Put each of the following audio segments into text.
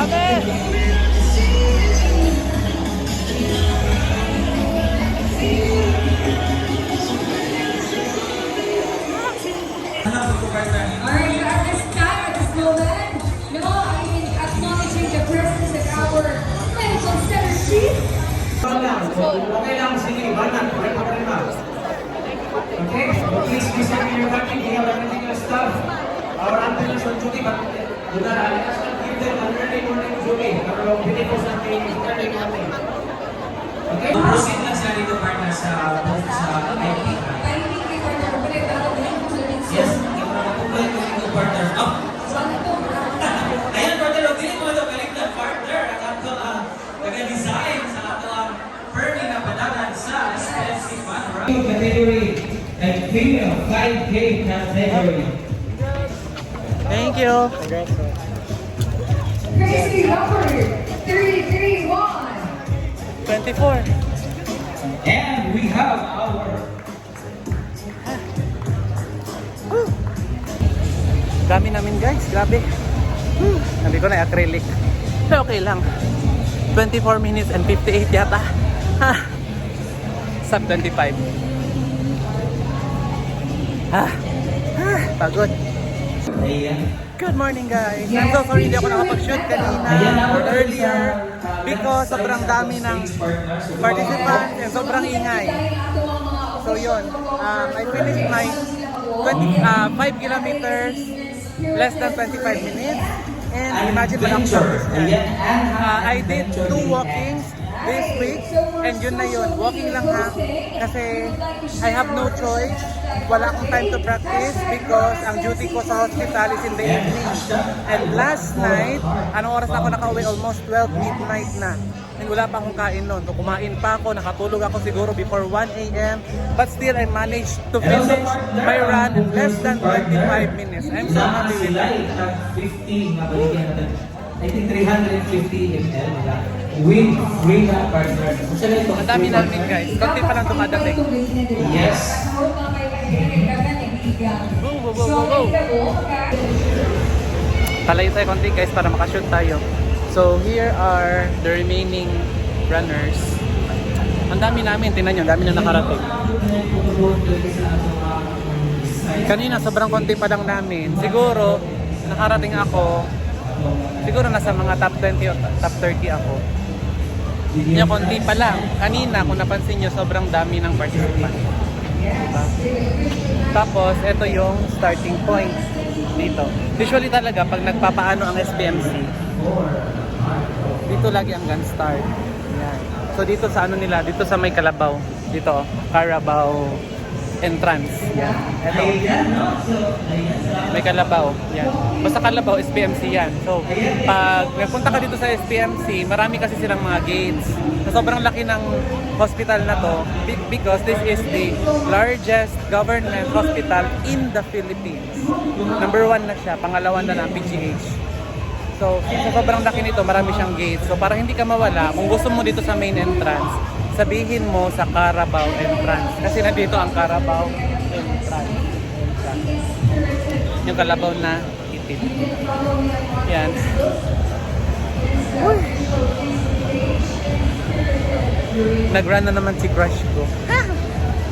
Alright, at this time, at this moment, no, I mean, acknowledging the presence of our medical center chief. Okay lang, sige, banat, prema. Okay, please be safe in your country. We have everything your stuff. Our ambulance on duty, but do not give them an early morning duty. Pero hindi ko sa early morning. Okay? Proceed lang sila dito partner sa IP. Yes, ikaw na matuloy ko dito partner. Up! Ayan partner, hindi mo ito galing na partner. Ang ato nag-design sa ato Fernie na padalan sa SPFC Fun Run. Category and female 5K category. Thank you. Crazy number 331. 24. And we have our Dami namin guys, grabe. Sabi ko na acrylic. Pero okay lang. 24 minutes and 58 yata. Sub 25. Pagod. Good morning guys. I'm so sorry hindi ako nakapag-shoot kanina or earlier because sobrang dami ng participants and sobrang ingay. So yun, I finished my 5 kilometers less than 25 minutes and imagine wala akong practice yan. I did 2 walkings this week and yun na yun, walking lang ha kasi I have no choice, wala akong time to practice because ang duty ko sa hospital is in the evening and last night, anong oras na ako nakauwi? Almost 12 midnight na and wala pa akong kain nun, so kumain pa ako, nakatulog ako siguro before 1 AM but still I managed to finish my run in less than 25 minutes. I'm so happy with that. I think 350 ml with that partner. Ang dami namin guys, konti pa lang dumadating. Yes. Palayo tayo konti guys para makashoot tayo. So here are the remaining runners. Ang dami namin, tingnan nyo, ang dami na nakarating. Kanina sobrang konti pa lang namin. Siguro nakarating ako, siguro nasa mga top 20 o top 30 ako. Yung konti pa lang. Kanina kung napansin nyo, sobrang dami ng participant. Diba? Tapos ito yung starting point dito. Usually talaga pag nagpapaano ang SPMC, dito lagi ang gun start. Yan. So dito sa ano nila, dito sa may Kalabaw, dito Carabao entrance. Yan. Ito. May Kalabaw. Yan. Basta Kalabaw, SPMC yan. So pag nagpunta ka dito sa SPMC, marami kasi silang mga gates. So, sobrang laki ng hospital na to because this is the largest government hospital in the Philippines. Number 1 na siya, pangalawa na lang PGH. So, sobrang laki nito, marami siyang gates. So, para hindi ka mawala, kung gusto mo dito sa main entrance, sabihin mo sa Carabao entrance. Kasi nandito ang Carabao entrance. Yung Kalabaw na itim. Yan. Uy. Nag-run na naman si crush ko.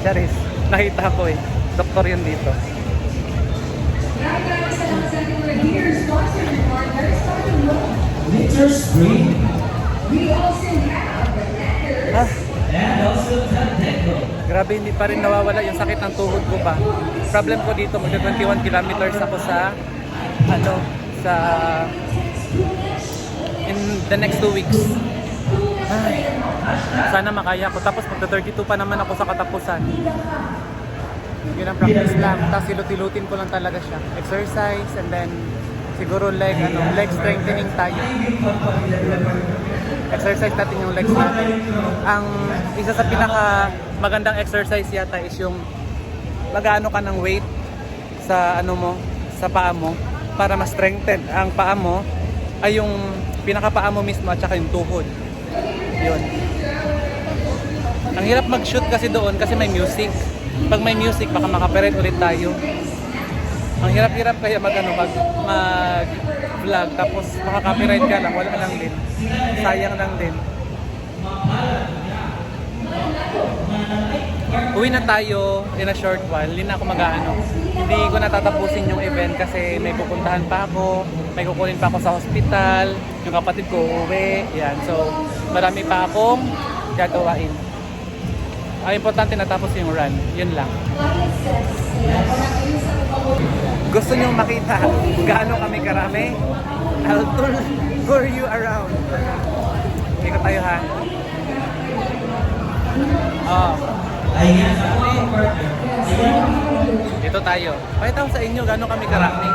Charis, nakita ko eh. Doktor yun dito. Nature Spring. And also Tanteco. Grabe, hindi pa rin nawawala yung sakit ng tuhod ko ba. Problem ko dito, magda 21 kilometers ako sa in the next 2 weeks. Ay, sana makaya ko. Tapos magda 32 pa naman ako sa katapusan. Yun ang practice lang. Tapos ilut-ilutin ko lang talaga siya. Exercise and then siguro leg strengthening tayo. Exercise natin yung legs natin. Ang isa sa pinaka magandang exercise yata is yung mag-aano ka ng weight sa ano mo, sa paa mo para ma-strengthen ang paa mo ay yung pinaka-paa mo mismo at saka yung tuhod. Yun. Ang hirap mag-shoot kasi doon kasi may music. Pag may music baka makapiret ulit tayo. Ang hirap-hirap kaya mag-vlog vlog tapos makaka-copyright ka lang, wala lang din. Sayang lang din. Uwi na tayo in a short while. Hindi na ako mag-ano. Hindi ko natatapusin yung event kasi may pupuntahan pa ako, may kukunin pa ako sa hospital, yung kapatid ko uuwi. Yan. So, marami pa akong gagawain. Ang importante natapos yung run. Yun lang. Gusto nyo makita gaano kami karami? I'll tour you around. Ikot tayo ha. Oh. Ayan, sa mga partner. Dito tayo. Pakita ko sa inyo gaano kami karami.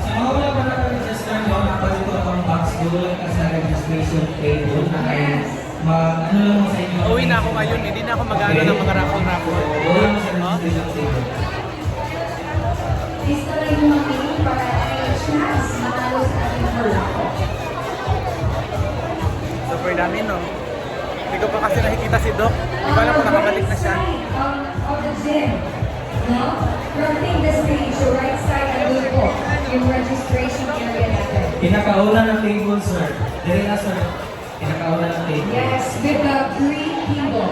Sa mga wala pa natin register mo, pwede ko akong box doon sa registration table na ay ano lang mo sa inyo. Uwi na ako ngayon. Hindi na ako mag-ano ng mga raffle-raffle. Doon mo sa registration table. Lista na yung mga meeting para ay chance matalo sa ating Morocco. Super dami, no? Hindi ko pa kasi nakikita si Doc. Hindi ko alam kung nakabalik na siya. Of the gym, no? Fronting the stage, the right side and look po, yung registration area natin. Pinakauna ng table, sir. Dali na, sir. Pinakauna ng table. Yes, with the green people.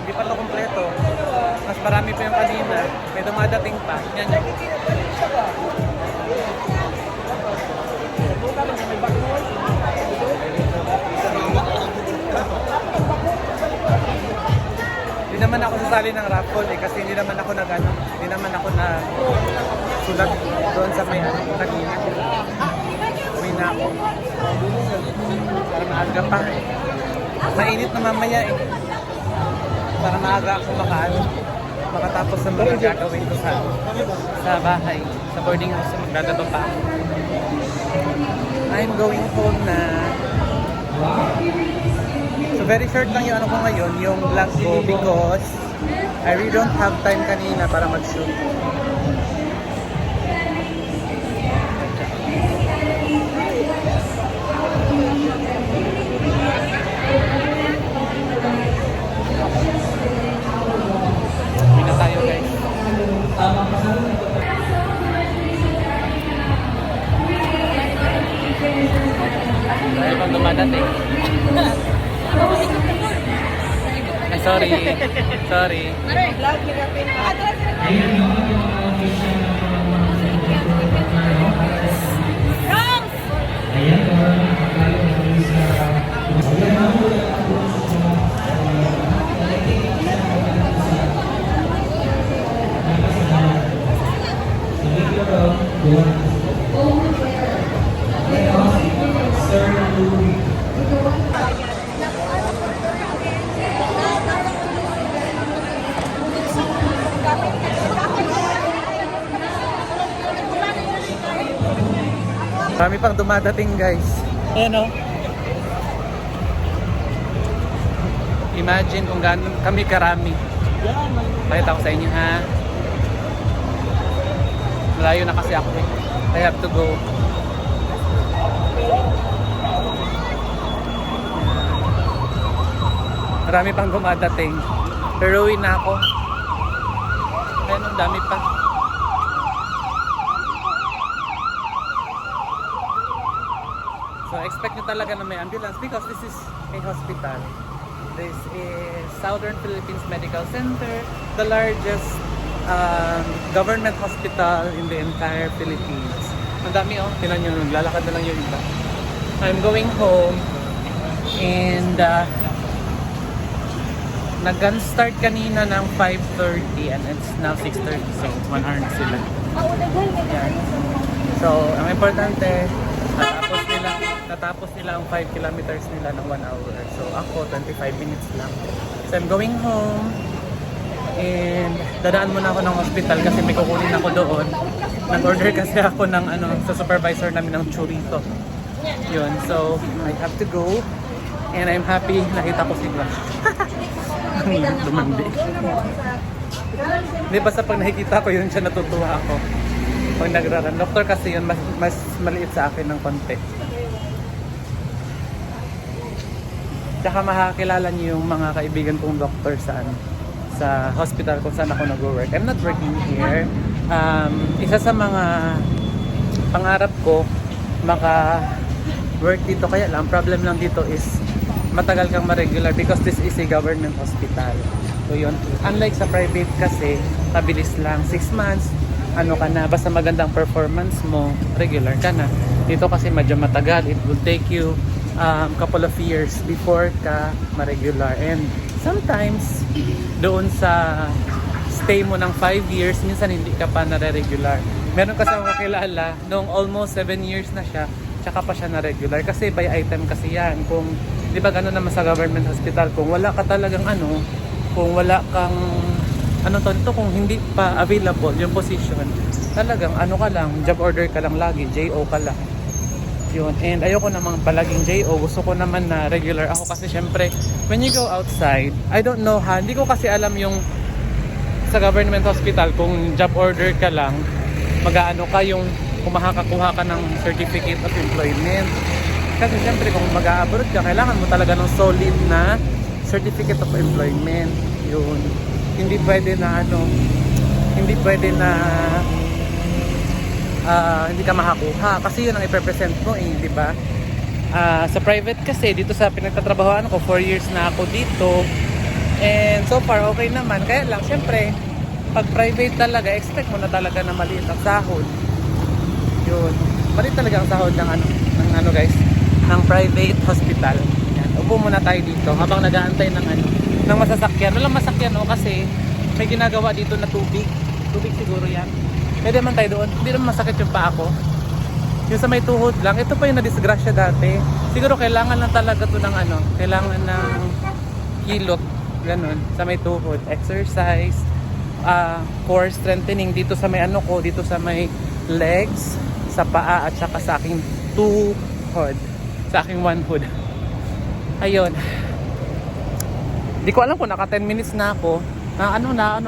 Hindi pa ito kompleto. Mas marami pa yung kanina. May dumadating pa. Yan yan. Hindi naman ako sasali ng raffle eh, kasi hindi naman ako hindi naman ako na sulat doon sa may kanina. Uwi na ako. Para maaga pa. Mainit na mamaya eh. Para maaga ako makatapos sa mga gagawin ko sa bahay, sa boarding house, magdadaba pa ako. I'm going home na. So very short lang yung ano ko ngayon, yung vlog ko because I really don't have time kanina para mag-shoot. Uwi na tayo guys. Dahil pang dumadating. Ay, sorry. Sorry. Marami pang dumadating guys. Ayan o. Imagine kung gaano kami karami. Pakita ko sa inyo ha. Malayo na kasi ako eh. I have to go. Marami pang dumadating. Pero uwi na ako. Ayan, ang dami pa. So expect nyo talaga na may ambulance because this is a hospital. This is Southern Philippines Medical Center, the largest government hospital in the entire Philippines. Ang dami oh, tinan nyo, naglalakad na lang yung iba. I'm going home and nag-start kanina ng 5:30 and it's now 6:30, so 1 hour na sila. Yan. So ang importante, natapos nila ang 5 kilometers nila ng 1 hour. So ako, 25 minutes lang. So I'm going home. And dadaan muna ako ng hospital kasi may kukunin ako doon. Nag-order kasi ako ng sa supervisor namin ng churrito. Yun. So I have to go. And I'm happy nakita ko si Glash. Lumandi. Hindi, basta pag nakikita ko yun siya, natutuwa ako. Pag nagraran. Doktor kasi yun, mas maliit sa akin ng konti. Tsaka makakilala niyo yung mga kaibigan kong doktor sa hospital kung saan ako nag-work. I'm not working here. Isa sa mga pangarap ko maka-work dito. Kaya lang, problem lang dito is matagal kang ma-regular because this is a government hospital. So yun, unlike sa private kasi, mabilis lang, 6 months, ano ka na, basta magandang performance mo, regular ka na. Dito kasi medyo matagal, it will take you couple of years before ka ma-regular. And sometimes, doon sa stay mo ng 5 years, minsan hindi ka pa nare-regular. Meron kasi akong kakilala, noong almost 7 years na siya, tsaka pa siya na-regular. Kasi by item kasi yan. Kung, di ba gano'n naman sa government hospital, kung wala ka talagang kung wala kang, kung hindi pa available yung position, talagang ka lang, job order ka lang lagi, JO ka lang. Yun. And ayoko namang palaging JO. Gusto ko naman na regular ako kasi syempre, when you go outside, I don't know hindi ko kasi alam yung sa government hospital kung job order ka lang, mag-aano ka yung kumakakuha ka ng certificate of employment. Kasi syempre kung mag-a-abroad ka, kailangan mo talaga ng solid na certificate of employment. Yun. Hindi pwede na hindi pwede na hindi ka makakuha kasi yun ang i-represent mo di ba? Sa private kasi dito sa pinagtatrabahoan ko 4 years na ako dito and so far okay naman, kaya lang syempre pag private talaga expect mo na talaga na maliit ang sahod. Yun, maliit talaga ang sahod ng guys, ng private hospital. Yan. Upo muna tayo dito habang nag-aantay ng masasakyan. Walang masakyan kasi may ginagawa dito na tubig siguro yan. Pwede man tayo doon. Hindi naman masakit yung paa ko. Yung sa may tuhod lang. Ito pa yung na-disgrasya dati. Siguro kailangan lang talaga to ng kailangan ng kilot. Ganon. Sa may tuhod. Exercise. Core strengthening dito sa may dito sa may legs, sa paa at saka sa aking tuhod. Sa aking one hood. Ayun. Di ko alam kung naka 10 minutes na ako.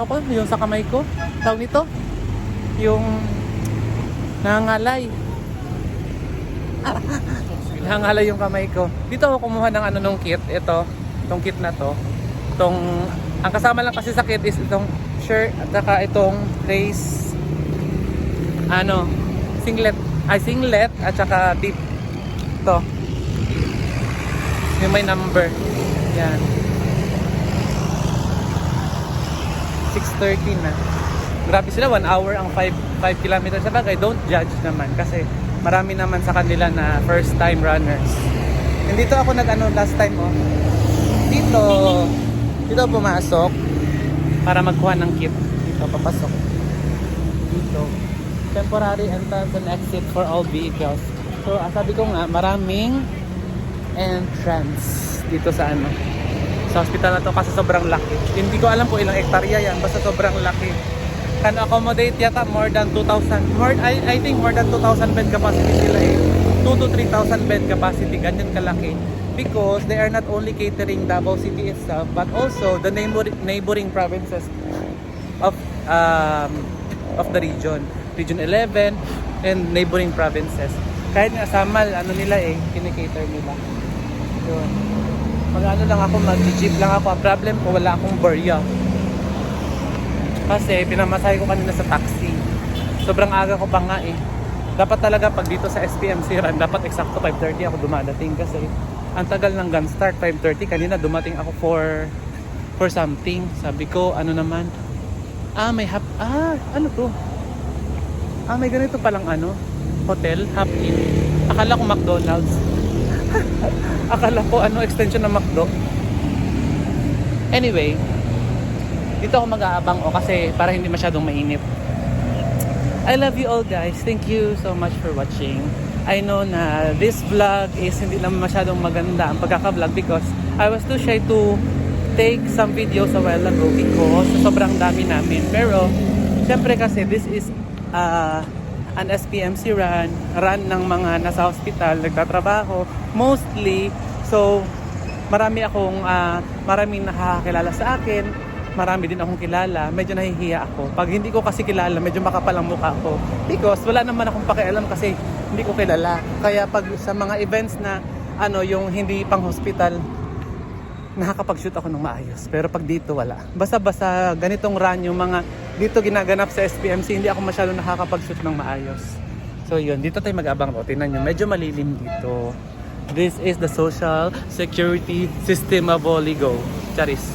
Ko yung sa kamay ko. Tawag nito. Yung nangangalay. Nangangalay yung kamay ko. Dito ako kumuha ng nung kit. Itong kit na to. Ang kasama lang kasi sa kit is itong shirt at saka itong race singlet at saka tip. Ito. Yung may number. Yan. 6:30 na. Grabe sila, 1 hour ang 5 kilometers. Sa bagay, don't judge naman kasi marami naman sa kanila na first time runners. And dito ako last time dito pumasok para magkuha ng kit. Dito papasok. Dito. Temporary entrance and exit for all vehicles. So, sabi ko nga, maraming entrance dito sa sa hospital na to kasi sobrang laki. Hindi ko alam kung ilang hektarya yan, basta sobrang laki. Can accommodate yata more than 2,000. I think more than 2,000 bed capacity nila 2 to 3,000 bed capacity, ganyan kalaki. Because they are not only catering Davao City itself, but also the neighboring provinces of the region. Region 11 and neighboring provinces. Kahit nga Samal, kinikater nila. Yun. Lang ako, mag-jeep lang ako. Ang problem ko, wala akong barya. Kasi pinamasahe ko kanina sa taxi. Sobrang aga ko pa nga Dapat talaga pag dito sa SPMC Run, dapat eksakto 5:30 ako dumadating kasi ang tagal ng gun start, 5:30. Kanina dumating ako for something. Sabi ko, naman? May may ganito palang hotel, Hop-In. Akala ko McDonald's. Akala ko extension ng McDo. Anyway, dito ako mag-aabang kasi para hindi masyadong mainit. I love you all guys. Thank you so much for watching. I know na this vlog is hindi naman masyadong maganda ang pagkaka-vlog because I was too shy to take some videos a while ago because sobrang dami namin. Pero, syempre kasi this is an SPMC run ng mga nasa hospital, nagtatrabaho, mostly. So, maraming nakakakilala sa akin, marami din akong kilala, medyo nahihiya ako. Pag hindi ko kasi kilala, medyo makapal ang mukha ko. Because wala naman akong pakialam kasi hindi ko kilala. Kaya pag sa mga events na yung hindi pang hospital, nakakapag-shoot ako ng maayos. Pero pag dito, wala. Basta ganitong run, yung mga dito ginaganap sa SPMC, hindi ako masyadong nakakapag-shoot ng maayos. So So yun, dito tayo mag-abang. O, tingnan nyo, medyo malilim dito. This is the social security system of Oligo. Charis.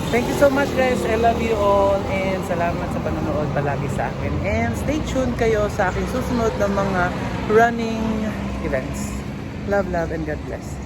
Thank you so much guys. I love you all. And salamat sa panonood palagi sa akin. And stay tuned kayo sa aking susunod na mga running events. Love, love, and God bless.